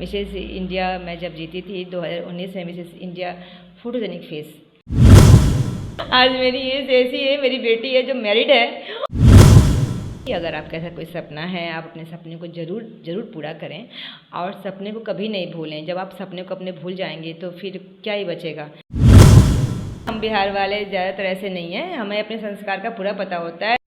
Mrs India मैं जब जीती थी 2019 में, मिसेस इंडिया फोटोजेनिक फेस। आज मेरी एज ऐसी है, मेरी बेटी है जो मैरिड है। अगर आपका ऐसा कोई सपना है, आप अपने सपने को ज़रूर पूरा करें और सपने को कभी नहीं भूलें। जब आप सपने को अपने भूल जाएंगे तो फिर क्या ही बचेगा। हम बिहार वाले ज़्यादातर ऐसे नहीं हैं, हमें अपने संस्कार का पूरा पता होता है।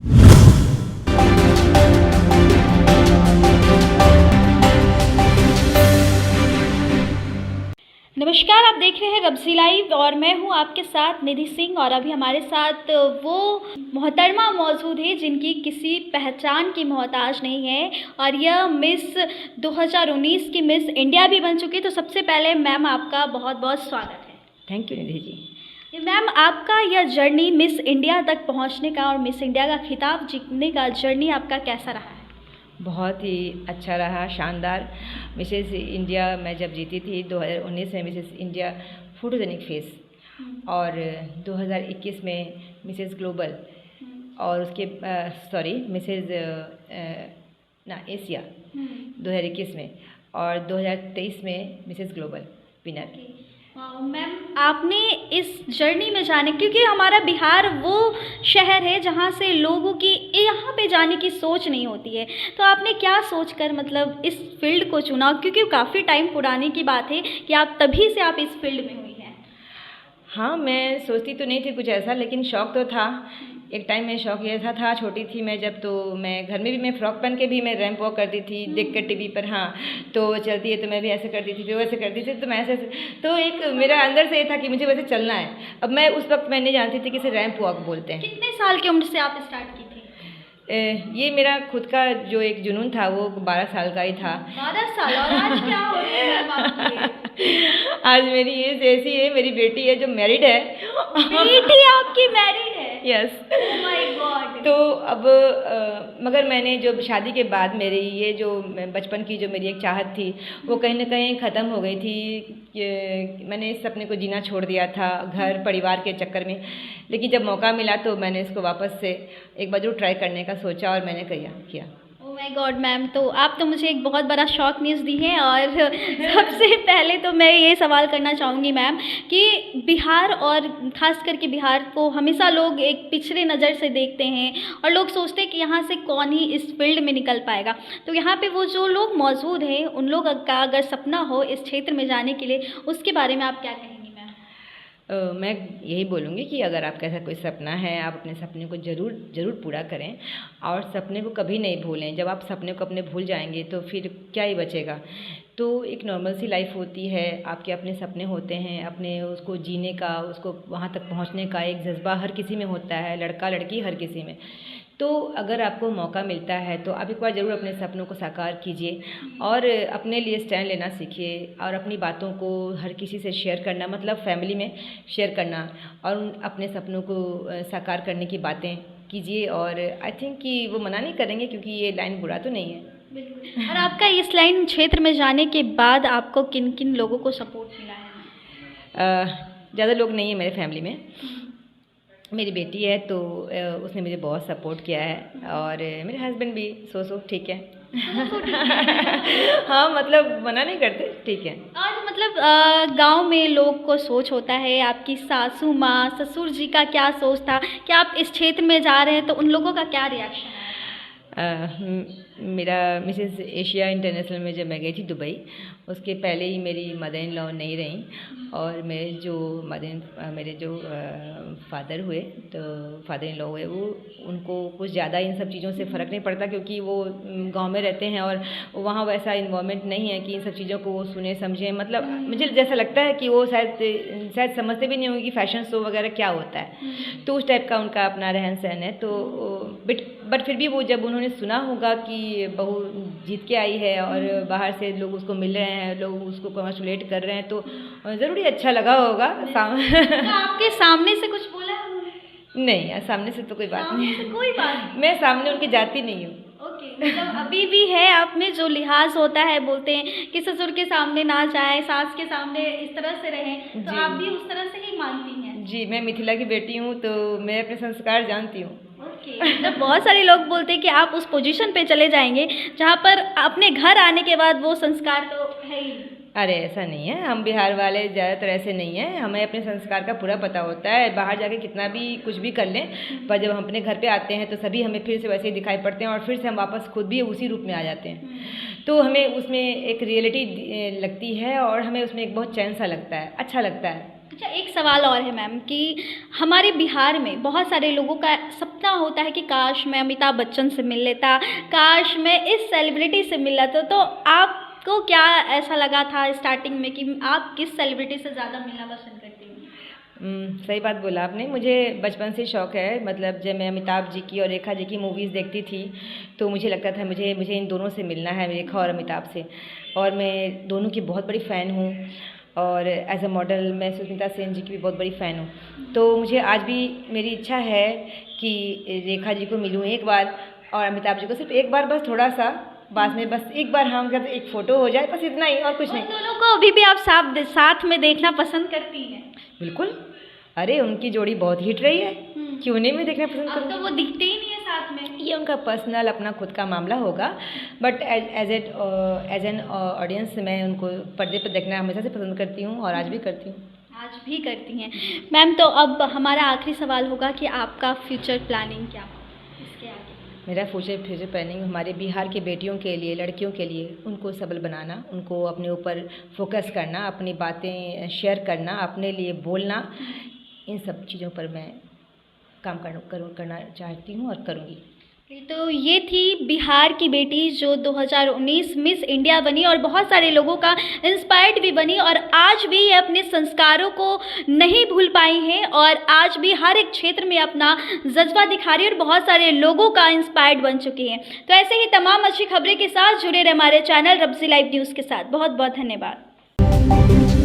नमस्कार, आप देख रहे हैं रब्ज़ी लाइव और मैं हूं आपके साथ निधि सिंह। और अभी हमारे साथ वो मोहतरमा मौजूद है जिनकी किसी पहचान की मोहताज नहीं है और यह मिस 2019 की मिस इंडिया भी बन चुकी है। तो सबसे पहले मैम आपका बहुत बहुत स्वागत है। Thank you Nidhi ji. Ma'am, आपका यह जर्नी मिस इंडिया तक पहुंचने का और मिस इंडिया का खिताब जीतने का जर्नी आपका कैसा रहा है? बहुत ही अच्छा रहा, शानदार। मिसेस इंडिया मैं जब जीती थी 2019 में, मिसेस इंडिया फोटोजेनिक फेस, और 2021 में मिसेस ग्लोबल, और उसके मिसेस एशिया 2021 में, और 2023 में मिसेस ग्लोबल विनर। मैम, आपने इस जर्नी में जाने, क्योंकि हमारा बिहार वो शहर है जहाँ से लोगों की यहाँ पे जाने की सोच नहीं होती है, तो आपने क्या सोचकर मतलब इस फील्ड को चुना? क्योंकि काफ़ी टाइम पुराने की बात है कि आप तभी से आप इस फील्ड में हुई हैं। हाँ, मैं सोचती तो नहीं थी कुछ ऐसा, लेकिन शौक़ तो था। एक टाइम में शौक़ ऐसा था, छोटी थी मैं जब, तो मैं घर में भी मैं फ़्रॉक पहन के भी मैं रैंप वॉक करती थी, देख कर टीवी पर। हाँ, तो चलती है तो मैं भी ऐसे करती थी, फिर वैसे करती थी, तो मैं ऐसे, तो एक मेरा अंदर से ये था कि मुझे वैसे चलना है। अब मैं उस वक्त मैं नहीं जानती थी कि इसे रैंप वॉक बोलते हैं। कितने साल की उम्र से आप स्टार्ट की थी? ये मेरा खुद का जो एक जुनून था वो 12 साल का ही था। 12 साल? और आज क्या हो रही है मैम आपकी? आज मेरी एज ऐसी है, मेरी बेटी है जो मैरिड है। बेटी आपकी मैरिड है? यस। Oh my God. तो अब मगर मैंने जो शादी के बाद मेरी ये जो बचपन की जो मेरी एक चाहत थी वो कहीं ना कहीं ख़त्म हो गई थी। मैंने इस सपने को जीना छोड़ दिया था घर परिवार के चक्कर में, लेकिन जब मौका मिला तो मैंने इसको वापस से एक बार जरूर ट्राई करने का सोचा और मैंने किया। ओह माय गॉड मैम, तो आप तो मुझे एक बहुत बड़ा शॉक न्यूज़ दी है। और सबसे पहले तो मैं ये सवाल करना चाहूँगी मैम कि बिहार और ख़ास करके बिहार को हमेशा लोग एक पिछड़े नज़र से देखते हैं और लोग सोचते हैं कि यहाँ से कौन ही इस फील्ड में निकल पाएगा। तो यहाँ पे वो जो लोग मौजूद हैं उन लोग का अगर सपना हो इस क्षेत्र में जाने के लिए, उसके बारे में आप क्या कहेंगे? मैं यही बोलूँगी कि अगर आपका ऐसा कोई सपना है, आप अपने सपने को ज़रूर पूरा करें और सपने को कभी नहीं भूलें। जब आप सपने को अपने भूल जाएंगे तो फिर क्या ही बचेगा। तो एक नॉर्मल सी लाइफ होती है, आपके अपने सपने होते हैं, अपने उसको जीने का, उसको वहाँ तक पहुँचने का एक जज्बा हर किसी में होता है, लड़का लड़की हर किसी में। तो अगर आपको मौका मिलता है तो आप एक बार ज़रूर अपने सपनों को साकार कीजिए और अपने लिए स्टैंड लेना सीखिए और अपनी बातों को हर किसी से शेयर करना, मतलब फैमिली में शेयर करना, और अपने सपनों को साकार करने की बातें कीजिए। और आई थिंक कि वो मना नहीं करेंगे, क्योंकि ये लाइन बुरा तो नहीं है। बिल्कुल। और आपका इस लाइन क्षेत्र में जाने के बाद आपको किन किन लोगों को सपोर्ट मिला है? ज़्यादा लोग नहीं है मेरे फैमिली में। मेरी बेटी है तो उसने मुझे बहुत सपोर्ट किया है, और मेरे हस्बैंड भी सो ठीक है। हाँ, मतलब मना नहीं करते, ठीक है। और मतलब गांव में लोग को सोच होता है, आपकी सासू माँ ससुर जी का क्या सोच था कि आप इस क्षेत्र में जा रहे हैं, तो उन लोगों का क्या रिएक्शन है? मेरा मिसेस एशिया इंटरनेशनल में जब मैं गई थी दुबई, उसके पहले ही मेरी मदर इन लॉ नहीं रहीं, और मेरे जो फादर हुए, तो फादर इन लॉ हुए, वो उनको कुछ ज़्यादा इन सब चीज़ों से फ़र्क नहीं पड़ता, क्योंकि वो गांव में रहते हैं और वहाँ वैसा इन्वायरमेंट नहीं है कि इन सब चीज़ों को वो सुने समझें। मतलब मुझे जैसा लगता है कि वो शायद समझते भी नहीं होंगे कि फ़ैशन शो वगैरह क्या होता है, तो उस टाइप का उनका अपना रहन सहन है। तो बट फिर भी वो जब उन्होंने सुना होगा कि बहू जीत के आई है और बाहर से लोग उसको मिल रहे हैं, लोग उसको कॉन्ग्रेचुलेट कर रहे हैं, तो ज़रूर ही अच्छा लगा होगा। तो आपके सामने से कुछ बोला उन्होंने? नहीं, सामने से तो कोई बात नहीं है। कोई बात? मैं सामने उनकी जाती नहीं हूँ। ओके, मतलब अभी भी है आप में जो लिहाज होता है, बोलते हैं कि ससुर के सामने ना जाए, सास के सामने इस तरह से रहें, तो आप भी उस तरह से ही मानती हैं? जी, मैं मिथिला की बेटी हूँ, तो मैं अपने संस्कार जानती हूँ। मतलब बहुत सारे लोग बोलते हैं कि आप उस पोजीशन पे चले जाएंगे जहाँ पर अपने घर आने के बाद वो संस्कार तो है ही। अरे ऐसा नहीं है, हम बिहार वाले ज़्यादातर ऐसे नहीं हैं, हमें अपने संस्कार का पूरा पता होता है। बाहर जाके कितना भी कुछ भी कर लें, पर जब हम अपने घर पे आते हैं तो सभी हमें फिर से वैसे ही दिखाई पड़ते हैं और फिर से हम वापस खुद भी उसी रूप में आ जाते हैं। तो हमें उसमें एक रियलिटी लगती है और हमें उसमें एक बहुत चैन सा लगता है, अच्छा लगता है। अच्छा, एक सवाल और है मैम कि हमारे बिहार में बहुत सारे लोगों का सपना होता है कि काश मैं अमिताभ बच्चन से मिल लेता, काश मैं इस सेलिब्रिटी से मिल लेता। तो आपको क्या ऐसा लगा था स्टार्टिंग में कि आप किस सेलिब्रिटी से ज़्यादा मिलना पसंद करती हैं? सही बात बोला आपने। मुझे बचपन से शौक़ है, मतलब जब मैं अमिताभ जी की और रेखा जी की मूवीज़ देखती थी तो मुझे लगता था मुझे इन दोनों से मिलना है, रेखा और अमिताभ से। और मैं दोनों की बहुत बड़ी फ़ैन हूँ और एज अ मॉडल मैं सुष्मिता सेन जी की भी बहुत बड़ी फ़ैन हूँ। तो मुझे आज भी मेरी इच्छा है कि रेखा जी को मिलूँ एक बार और अमिताभ जी को सिर्फ एक बार, बस थोड़ा सा बाद में, बस एक बार हम कहते एक फ़ोटो हो जाए, बस इतना ही और कुछ नहीं। दोनों को अभी भी आप साथ में देखना पसंद करती हैं? बिल्कुल, अरे उनकी जोड़ी बहुत हिट रही है, क्यों नहीं मैं देखना पसंद अब करूँ। तो वो दिखते ही नहीं है साथ में। ये उनका पर्सनल अपना खुद का मामला होगा, बट एज एन ऑडियंस मैं उनको पर्दे पर देखना हमेशा से पसंद करती हूँ और आज भी करती हूँ। आज भी करती हैं मैम। तो अब हमारा आखिरी सवाल होगा कि आपका फ्यूचर प्लानिंग क्या इसके आगे? मेरा फ्यूचर प्लानिंग हमारे बिहार की बेटियों के लिए, लड़कियों के लिए, उनको सबल बनाना, उनको अपने ऊपर फोकस करना, अपनी बातें शेयर करना, अपने लिए बोलना, इन सब चीज़ों पर मैं काम करना चाहती हूँ और करूँगी। तो ये थी बिहार की बेटी जो 2019 मिस इंडिया बनी और बहुत सारे लोगों का इंस्पायर्ड भी बनी और आज भी ये अपने संस्कारों को नहीं भूल पाई हैं और आज भी हर एक क्षेत्र में अपना जज्बा दिखा रही है और बहुत सारे लोगों का इंस्पायर्ड बन चुकी हैं। तो ऐसे ही तमाम अच्छी खबरें के साथ जुड़े रहे हमारे चैनल रब्ज़ी लाइव न्यूज़ के साथ। बहुत बहुत धन्यवाद।